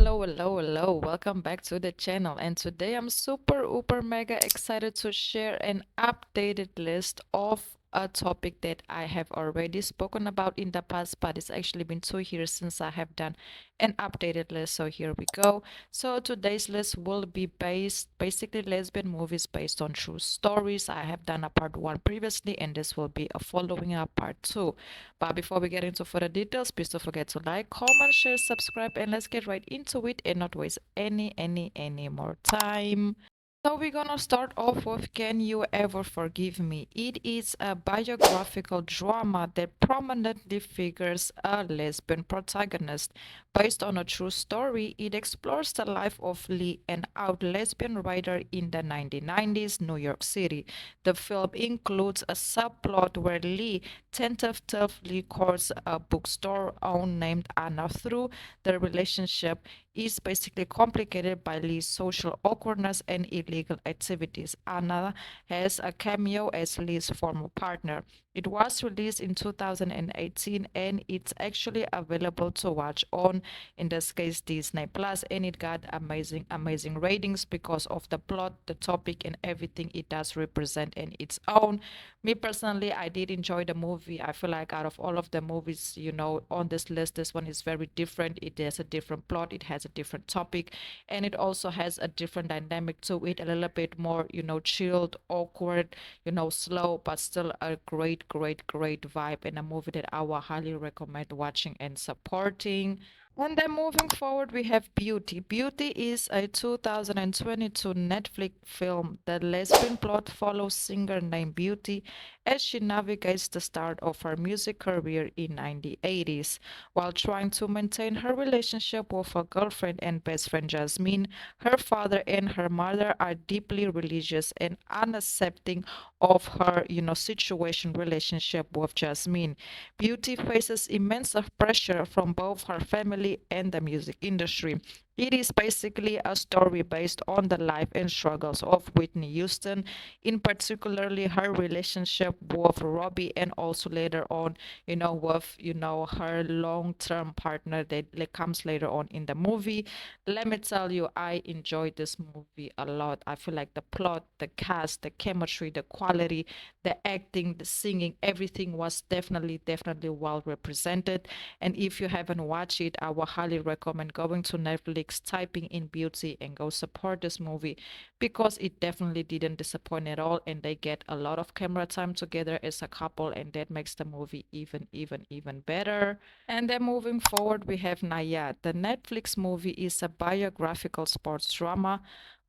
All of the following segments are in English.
Hello. Welcome back to the channel. And today I'm super, uber, mega excited to share an updated list of a topic that I have already spoken about in the past, but it's actually been 2 years since I have done an updated list. So here we go. So today's list will be basically lesbian movies based on true stories. I have done a part one previously, and this will be a following up part two. But before we get into further details, please don't forget to like, comment, share, subscribe, and let's get right into it and not waste any more time. So we're gonna start off with Can You Ever Forgive Me? It is a biographical drama that prominently figures a lesbian protagonist. Based on a true story, it explores the life of Lee, an out lesbian writer in the 1990s New York City. The film includes a subplot where Lee tentatively courts a bookstore owner named Anna through the relationship is basically complicated by Lee's social awkwardness and illegal activities. Anna has a cameo as Lee's former partner. It was released in 2018 and it's actually available to watch on, in this case, Disney Plus, and it got amazing ratings because of the plot, the topic, and everything it does represent in its own. Me personally, I did enjoy the movie. I feel like out of all of the movies, on this list, this one is very different. It has a different plot, it has a different topic, and it also has a different dynamic to it, a little bit more, chilled, awkward, slow, but still a great vibe, and a movie that I would highly recommend watching and supporting. And then moving forward, we have Beauty. Beauty is a 2022 Netflix film. The lesbian plot follows singer named Beauty as she navigates the start of her music career in 1980s. While trying to maintain her relationship with her girlfriend and best friend Jasmine, her father and her mother are deeply religious and unaccepting of her, situation relationship with Jasmine. Beauty faces immense pressure from both her family and the music industry. It is basically a story based on the life and struggles of Whitney Houston, in particularly her relationship with Robbie, and also later on, with her long-term partner that comes later on in the movie. Let me tell you, I enjoyed this movie a lot. I feel like the plot, the cast, the chemistry, the quality, the acting, the singing, everything was definitely well represented. And if you haven't watched it, I would highly recommend going to Netflix, typing in Beauty, and go support this movie because it definitely didn't disappoint at all. And they get a lot of camera time together as a couple, and that makes the movie even better. And then moving forward, we have Nyad. The Netflix movie is a biographical sports drama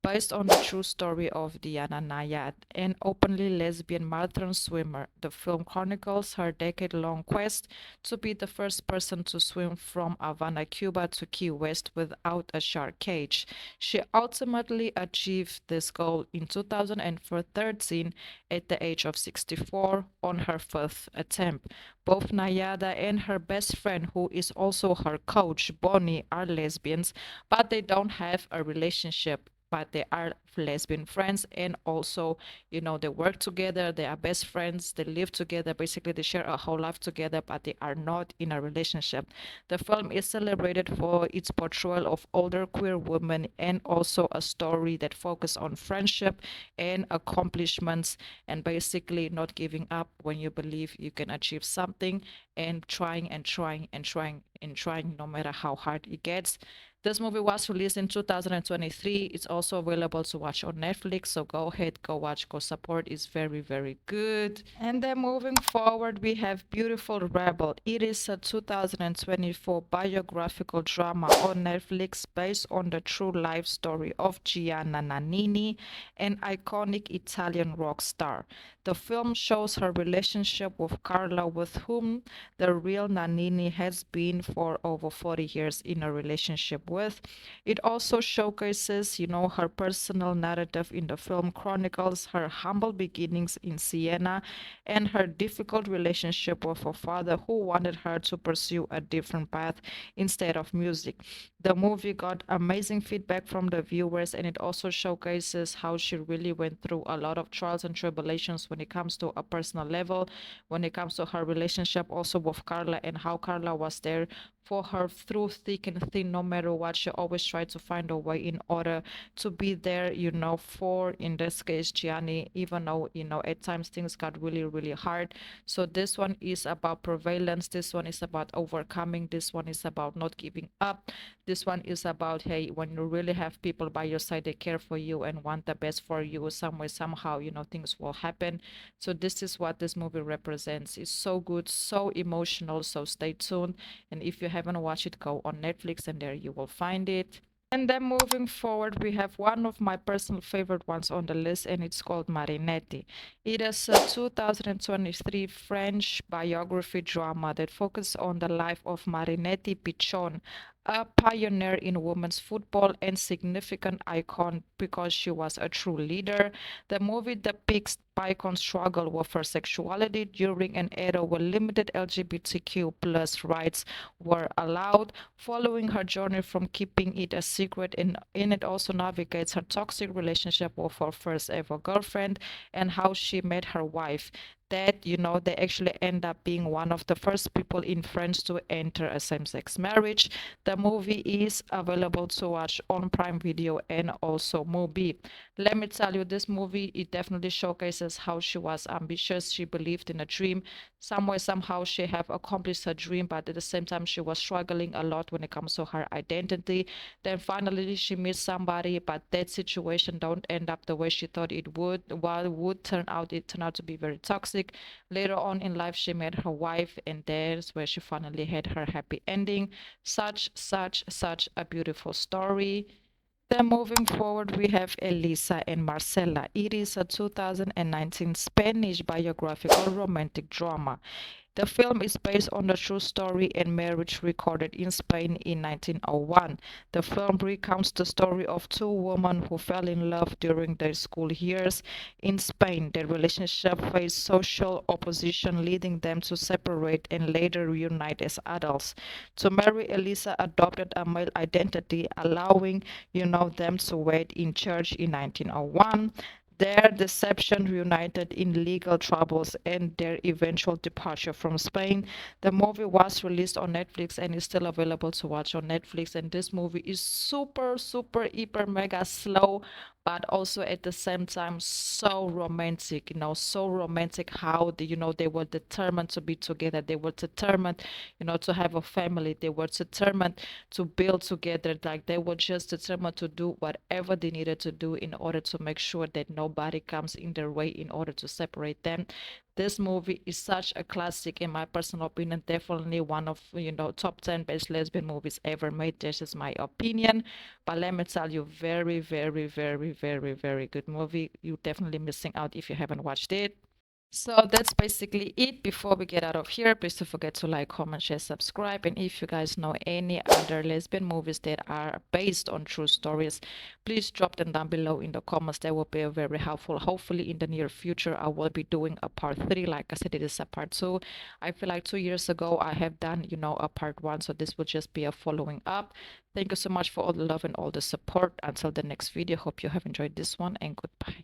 based on the true story of Diana Nyad, an openly lesbian marathon swimmer. The film chronicles her decade-long quest to be the first person to swim from Havana, Cuba to Key West without a shark cage. She ultimately achieved this goal in 2013 at the age of 64 on her fifth attempt. Both Nayada and her best friend, who is also her coach, Bonnie, are lesbians, but they don't have a relationship, but they are lesbian friends, and also they work together, they are best friends, they live together, basically they share a whole life together, but they are not in a relationship. The film is celebrated for its portrayal of older queer women and also a story that focuses on friendship and accomplishments, and basically not giving up when you believe you can achieve something, and trying no matter how hard it gets. This movie was released in 2023. It's also available to watch on Netflix. So go ahead, go watch, go support. It's very good. And then moving forward, we have Beautiful Rebel. It is a 2024 biographical drama on Netflix based on the true life story of Gianna Nannini, an iconic Italian rock star. The film shows her relationship with Carla, with whom the real Nannini has been for over 40 years in a relationship with. It also showcases, her personal narrative in the film, chronicles her humble beginnings in Siena and her difficult relationship with her father, who wanted her to pursue a different path instead of music. The movie got amazing feedback from the viewers, and it also showcases how she really went through a lot of trials and tribulations when it comes to a personal level, when it comes to her relationship also with Carla, and how Carla was there for her through thick and thin, no matter what, she always tried to find a way in order to be there, for, in this case, Gianni, even though, at times things got really, really hard. So this one is about prevalence. This one is about overcoming. This one is about not giving up. This one is about, hey, when you really have people by your side, they care for you and want the best for you, some way, somehow, things will happen. So this is what this movie represents. It's so good, so emotional. So stay tuned. And if you haven't watched it, go on Netflix and there you will find it. And then moving forward, we have one of my personal favorite ones on the list, and it's called Marinette. It is a 2023 French biography drama that focuses on the life of Marinette Pichon, a pioneer in women's football and significant icon because she was a true leader. The movie depicts Picon's struggle with her sexuality during an era where limited LGBTQ plus rights were allowed. Following her journey from keeping it a secret, in it also navigates her toxic relationship with her first ever girlfriend and how she met her wife. That, they actually end up being one of the first people in France to enter a same-sex marriage. The movie is available to watch on Prime Video and also Mubi. Let me tell you, this movie, it definitely showcases how she was ambitious. She believed in a dream. Somewhere, somehow, she have accomplished her dream, but at the same time, she was struggling a lot when it comes to her identity. Then finally, she meets somebody, but that situation don't end up the way she thought it would. While it would turn out, it turned out to be very toxic. Later on in life, she met her wife, and there's where she finally had her happy ending. Such a beautiful story. Then moving forward, we have Elisa and Marcela. It is a 2019 Spanish biographical romantic drama. The film is based on the true story and marriage recorded in Spain in 1901. The film recounts the story of two women who fell in love during their school years in Spain. Their relationship faced social opposition, leading them to separate and later reunite as adults. To marry, Elisa adopted a male identity, allowing, them to wed in church in 1901. Their deception reunited in legal troubles and their eventual departure from Spain. The movie was released on Netflix and is still available to watch on Netflix. And this movie is super, super, hyper, mega slow, but also at the same time so romantic. So romantic how they were determined to be together. They were determined, to have a family. They were determined to build together. Like they were just determined to do whatever they needed to do in order to make sure that nobody comes in their way in order to separate them. This movie is such a classic in my personal opinion. Definitely one of top 10 best lesbian movies ever made. This is my opinion. But let me tell you, very, very, very, very, very good movie. You're definitely missing out if you haven't watched it. So that's basically it. Before we get out of here, please don't forget to like, comment, share, subscribe. And if you guys know any other lesbian movies that are based on true stories, please drop them down below in the comments. That will be very helpful. Hopefully in the near future, I will be doing a part 3. Like I said, it is a part 2. I feel like 2 years ago, I have done, a part 1. So this will just be a following up. Thank you so much for all the love and all the support. Until the next video, hope you have enjoyed this one and goodbye.